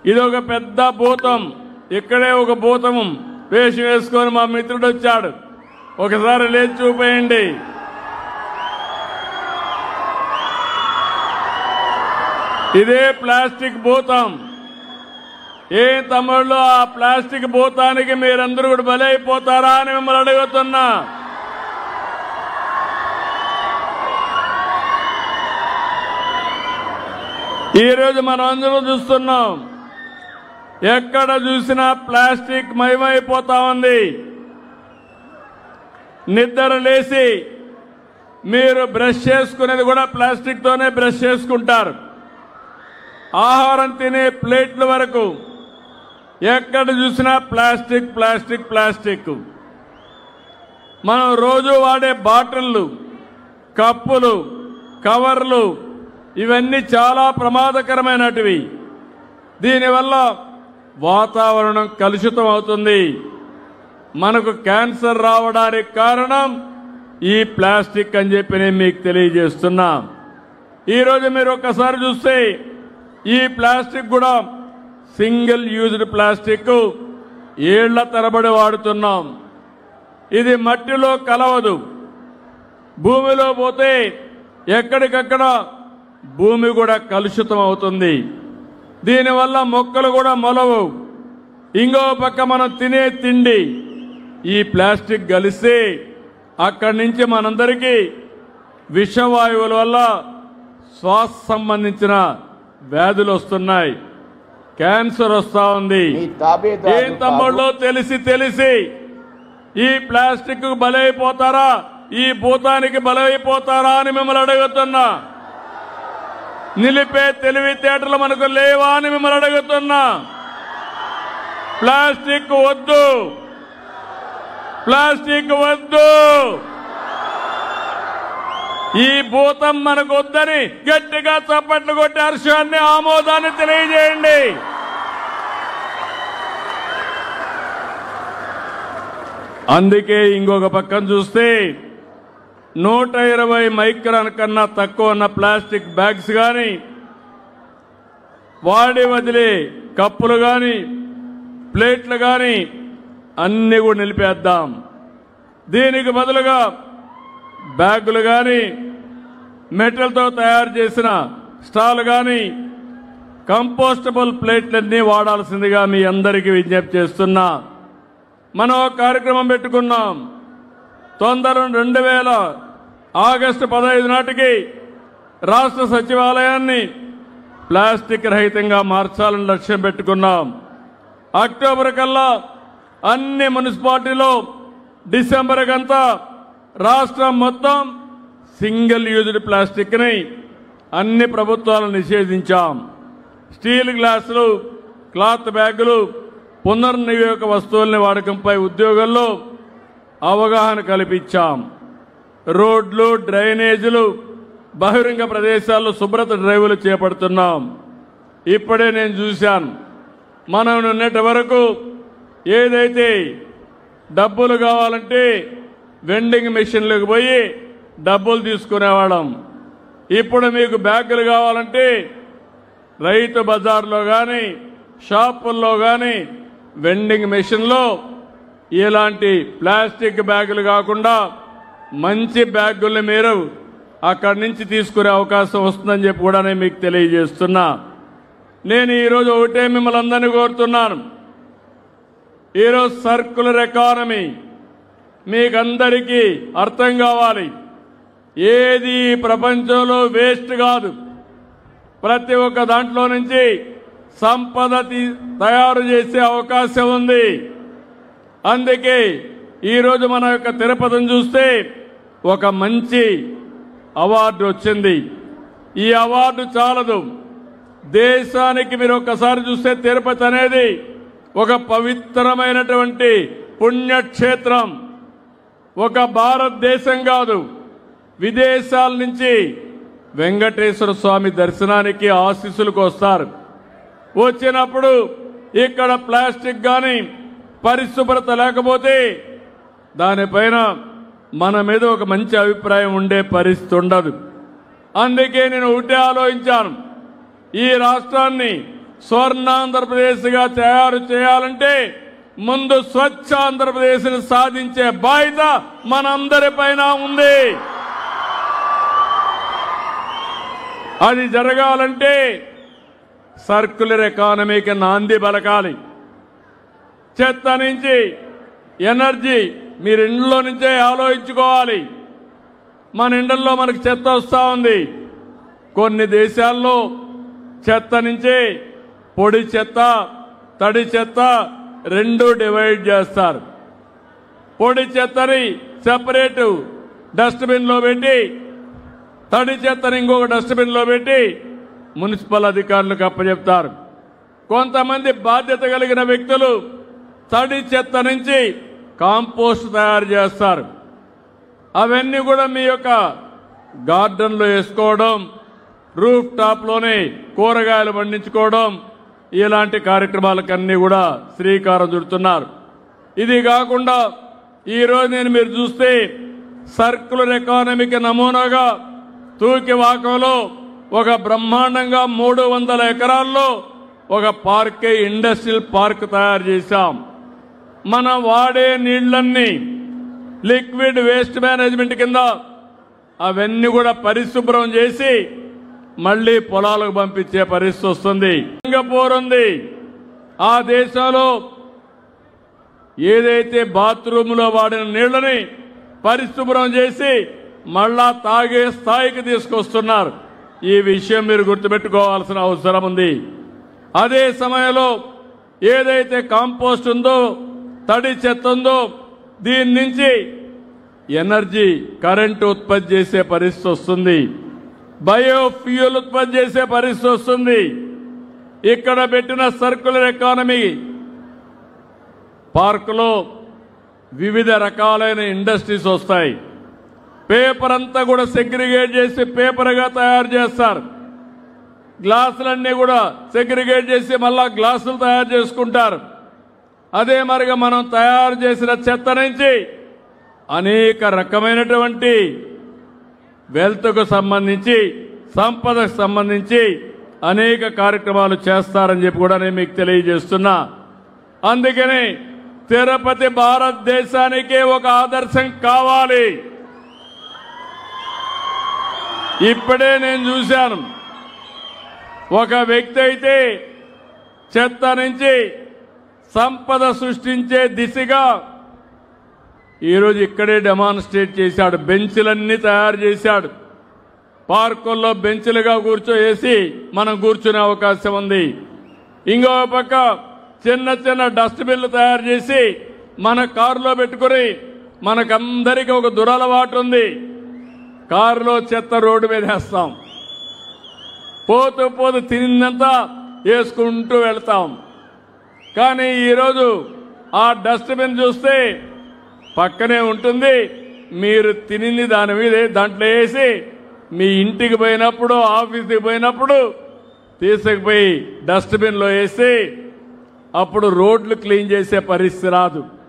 ఇది ఒక పెద్ద భూతం. ఇక్కడే ఒక భూతం వేషం వేసుకొని మా మిత్రుడు వచ్చాడు. ఒకసారి లేచి చూపేయండి. ఇదే ప్లాస్టిక్ భూతం. ఏ తమ్ముళ్ళు, ఆ ప్లాస్టిక్ భూతానికి మీరందరూ కూడా బలైపోతారా అని మిమ్మల్ని అడుగుతున్నా. ఈరోజు మనం అందరూ చూస్తున్నాం, ఎక్కడ చూసినా ప్లాస్టిక్ మయమైపోతా ఉంది. నిద్ర లేచి మీరు బ్రష్ చేసుకునేది కూడా ప్లాస్టిక్ తోనే బ్రష్ చేసుకుంటారు. ఆహారం తినే ప్లేట్ల వరకు ఎక్కడ చూసినా ప్లాస్టిక్ ప్లాస్టిక్ ప్లాస్టిక్. మనం రోజు వాడే బాటిళ్ళు, కప్పులు, కవర్లు ఇవన్నీ చాలా ప్రమాదకరమైనటివి. దీనివల్ల వాతావరణం కలుషితం అవుతుంది. మనకు క్యాన్సర్ రావడానికి కారణం ఈ ప్లాస్టిక్ అని చెప్పి నేను మీకు తెలియజేస్తున్నా. ఈరోజు మీరు ఒక్కసారి చూస్తే ఈ ప్లాస్టిక్ కూడా సింగిల్ యూజ్డ్ ప్లాస్టిక్ ఏళ్ల తరబడి వాడుతున్నాం. ఇది మట్టిలో కలవదు. భూమిలో పోతే ఎక్కడికక్కడ భూమి కూడా కలుషితం అవుతుంది. దీనివల్ల మొక్కలు కూడా మొలవు. ఇంకో పక్క మనం తినే తిండి ఈ ప్లాస్టిక్ కలిసి అక్కడి నుంచి మనందరికీ విషవాయువుల వల్ల శ్వాస సంబంధించిన వ్యాధులు వస్తున్నాయి. క్యాన్సర్ వస్తా ఉంది. ఏం తమ్ముళ్ళు, తెలిసి ఈ ప్లాస్టిక్ బలైపోతారా, ఈ భూతానికి బలైపోతారా అని మిమ్మల్ని అడుగుతున్నా. నిలిపే తెలివితేటలు మనకు లేవా అని మిమ్మల్ని అడుగుతున్నా. ప్లాస్టిక్ వద్దు, ప్లాస్టిక్ వద్దు. ఈ భూతం మనకు వద్దని గట్టిగా చప్పట్లు కొట్టి హర్షాన్ని, ఆమోదాన్ని తెలియజేయండి. అందుకే ఇంకొక పక్కన చూస్తే 120 మైక్రాన్ కన్నా తక్కువ ఉన్న ప్లాస్టిక్ బ్యాగ్స్ కానీ, వాడి వదిలే కప్పులు కానీ, ప్లేట్లు కానీ అన్ని కూడా నిలిపేద్దాం. దీనికి బదులుగా బ్యాగులు కానీ, మెటల్తో తయారు చేసిన స్టాల్ కానీ, కంపోస్టబుల్ ప్లేట్లన్నీ వాడాల్సిందిగా మీ అందరికీ విజ్ఞప్తి చేస్తున్నా. మనం ఒక కార్యక్రమం పెట్టుకున్నాం. తొందర 2000 ఆగస్టు 15 నాటికి రాష్ట్ర సచివాలయాన్ని ప్లాస్టిక్ రహితంగా మార్చాలని లక్ష్యం పెట్టుకున్నాం. అక్టోబర్ కల్లా అన్ని మున్సిపాలిటీలో, డిసెంబర్ కంతా రాష్ట్రం మొత్తం సింగిల్ యూజ్డ్ ప్లాస్టిక్ ని అన్ని ప్రభుత్వాలు నిషేధించాం. స్టీల్ గ్లాసులు, క్లాత్ బ్యాగులు, పునర్వినియోగ వస్తువుల్ని వాడకంపై ఉద్యోగుల్లో అవగాహన కల్పించాం. రోడ్లు, డ్రైనేజీలు, బహిరంగ ప్రదేశాల్లో శుభ్రత డ్రైవ్లు చేపడుతున్నాం. ఇప్పుడే నేను చూశాను, మనం నిన్నటి వరకు ఏదైతే డబ్బులు కావాలంటే వెండింగ్ మెషిన్లకు పోయి డబ్బులు తీసుకునేవాళ్ళం. ఇప్పుడు మీకు బ్యాగులు కావాలంటే రైతు బజార్లో కానీ, షాపుల్లో కానీ వెండింగ్ మెషిన్లో ఇలాంటి ప్లాస్టిక్ బ్యాగులు కాకుండా మంచి బ్యాగుల్ని మీరు అక్కడి నుంచి తీసుకునే అవకాశం వస్తుందని చెప్పి కూడా నేను మీకు తెలియజేస్తున్నా. నేను ఈరోజు ఒకటే మిమ్మల్ని అందరినీ కోరుతున్నాను. ఈరోజు సర్క్యులర్ ఎకానమీ మీకందరికీ అర్థం కావాలి. ఏది ప్రపంచంలో వేస్ట్ కాదు. ప్రతి ఒక్క దాంట్లో నుంచి సంపద తయారు చేసే అవకాశం ఉంది. అందుకే ఈరోజు మన యొక్క తిరుపతిని చూస్తే ఒక మంచి అవార్డు వచ్చింది. ఈ అవార్డు చాలదు, దేశానికి మీరు ఒక్కసారి చూస్తే తిరుపతి అనేది ఒక పవిత్రమైనటువంటి పుణ్యక్షేత్రం. ఒక భారతదేశం కాదు, విదేశాల నుంచి వెంకటేశ్వర స్వామి దర్శనానికి ఆశీస్సులకు వస్తారు. వచ్చినప్పుడు ఇక్కడ ప్లాస్టిక్ కానీ పరిశుభ్రత లేకపోతే దానిపైన మన మీద ఒక మంచి అభిప్రాయం ఉండే పరిస్థితి ఉండదు. అందుకే నేను ఒకటే ఆలోచించాను, ఈ రాష్ట్రాన్ని స్వర్ణాంధ్రప్రదేశ్గా తయారు చేయాలంటే ముందు స్వచ్ఛ ఆంధ్రప్రదేశ్ని సాధించే బాధ్యత మనందరిపైన ఉంది. అది జరగాలంటే సర్క్యులర్ ఎకానమీకి నాంది పలకాలి. చెత్త నుంచి ఎనర్జీ మీరు ఇండ్లో నుంచే ఆలోచించుకోవాలి. మన ఇండ్లలో మనకు చెత్త వస్తూ ఉంది. కొన్ని దేశాల్లో చెత్త నుంచి పొడి చెత్త, తడి చెత్త రెండు డివైడ్ చేస్తారు. పొడి చెత్తని సెపరేట్ డస్ట్బిన్లో పెట్టి, తడి చెత్తని ఇంకొక డస్ట్బిన్లో పెట్టి మున్సిపల్ అధికారులకు అప్పచెప్తారు. కొంతమంది బాధ్యత కలిగిన వ్యక్తులు తడి చెత్త నుంచి కాంపోస్ట్ తయారు చేస్తారు. అవన్నీ కూడా మీ యొక్క గార్డెన్లో వేసుకోవడం, రూఫ్ టాప్లోనే కూరగాయలు పండించుకోవడం, ఇలాంటి కార్యక్రమాలకన్నీ కూడా శ్రీకారం చుడుతున్నారు. ఇది కాకుండా ఈరోజు మీరు చూస్తే సర్క్యులర్ ఎకానమీకి నమూనాగా తూకివాకంలో ఒక బ్రహ్మాండంగా 300 ఎకరాల్లో ఒక పార్క్, ఇండస్ట్రియల్ పార్క్ తయారు చేశాం. మనం వాడే నీళ్లన్నీ లిక్విడ్ వేస్ట్ మేనేజ్మెంట్ కింద అవన్నీ కూడా పరిశుభ్రం చేసి మళ్లీ పొలాలకు పంపించే పరిస్థితి వస్తుంది. సింగపూర్ ఉంది. ఆ దేశంలో ఏదైతే బాత్రూంలో వాడిన నీళ్లని పరిశుభ్రం చేసి మళ్ళా తాగే స్థాయికి తీసుకొస్తున్నారు. ఈ విషయం మీరు గుర్తుపెట్టుకోవాల్సిన అవసరం ఉంది. అదే సమయంలో ఏదైతే కాంపోస్ట్ ఉందో, తడి చెత్త ఉందో, దీని నుంచి ఎనర్జీ కరెంటు ఉత్పత్తి చేసే పరిస్థితి వస్తుంది. బయోఫ్యూయల్ ఉత్పత్తి చేసే పరిస్థితి వస్తుంది. ఇక్కడ పెట్టిన సర్క్యులర్ ఎకానమీ పార్కులో వివిధ రకాలైన ఇండస్ట్రీస్ వస్తాయి. పేపర్ అంతా కూడా సెగ్రిగేట్ చేసి పేపర్గా తయారు చేస్తారు. గ్లాసులన్నీ కూడా సెగ్రిగేట్ చేసి మళ్ళా గ్లాసులు తయారు చేసుకుంటారు. అదే మరిగా మనం తయారు చేసిన చెత్త నుంచి అనేక రకమైనటువంటి వెల్త్కు సంబంధించి, సంపదకు సంబంధించి అనేక కార్యక్రమాలు చేస్తారని చెప్పి కూడా నేను మీకు తెలియజేస్తున్నా. అందుకని తిరుపతి భారతదేశానికే ఒక ఆదర్శం కావాలి. ఇప్పుడే నేను చూశాను, ఒక వ్యక్తి అయితే చెత్త నుంచి సంపద సృష్టించే దిశగా ఈరోజు ఇక్కడే డెమాన్స్ట్రేట్ చేశాడు. బెంచ్లన్నీ తయారు చేశాడు. పార్కుల్లో బెంచ్లుగా కూర్చోవేసి మనం కూర్చునే అవకాశం ఉంది. ఇంకో పక్క చిన్న చిన్న డస్ట్బిన్లు తయారు చేసి మన కారులో పెట్టుకుని, మనకందరికీ ఒక దురలవాటు ఉంది, కారులో చెత్త రోడ్డు మీద వేస్తాం. పోతూ పోతూ తినిందంతా వేసుకుంటూ వెళ్తాం. కానీ ఈరోజు ఆ డస్ట్బిన్ చూస్తే పక్కనే ఉంటుంది. మీరు తినింది దాని మీద దాంట్లో వేసి మీ ఇంటికి పోయినప్పుడు, ఆఫీస్కి పోయినప్పుడు తీసుకుపోయి డస్ట్బిన్లో వేసి అప్పుడు రోడ్లు క్లీన్ చేసే పరిస్థితి రాదు.